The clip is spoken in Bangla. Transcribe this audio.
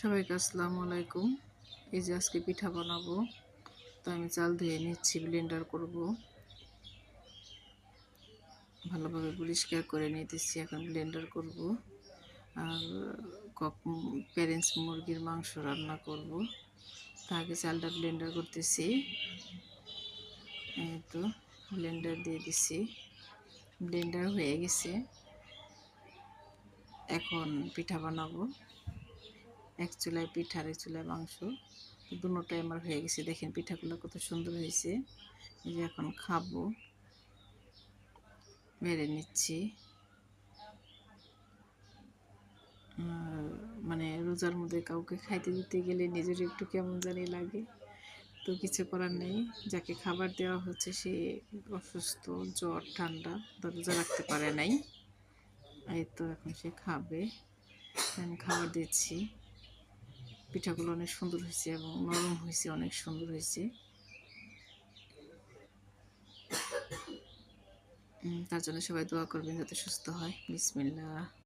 সবাইকে আসসালামু আলাইকুম। এই যে আজকে পিঠা বানাবো, তো আমি চাল ধুয়ে নিচ্ছি, ব্লেন্ডার করব। ভালোভাবে পরিষ্কার করে নিতেছি, এখন ব্লেন্ডার করব। আর প্যারেন্টস মুরগির মাংস রান্না করব। তাকে চালটা ব্লেন্ডার করতেছি। এই তো ব্লেন্ডার দিয়ে দিছি, ব্লেন্ডার হয়ে গেছে। এখন পিঠা বানাবো। এক চুলায় পিঠা আর এক চুলায় মাংস, দুটোটাই আমার হয়ে গেছে। দেখেন পিঠাগুলো কত সুন্দর হয়েছে। এই যে এখন খাবো, মেরে নিচ্ছি। মানে রোজার মধ্যে কাউকে খাইতে দিতে গেলে নিজের একটু কেমন জানি লাগে, তো কিছু করার নেই। যাকে খাবার দেওয়া হচ্ছে সে অসুস্থ, জ্বর ঠান্ডা, রোজা রাখতে পারে নাই। এই তো এখন সে খাবে, আমি খাবার দিচ্ছি। পিঠাগুলো অনেক সুন্দর হয়েছে এবং নরম হয়েছে, অনেক সুন্দর হয়েছে। তার জন্য সবাই দোয়া করবেন যাতে সুস্থ হয়। বিসমিল্লাহ।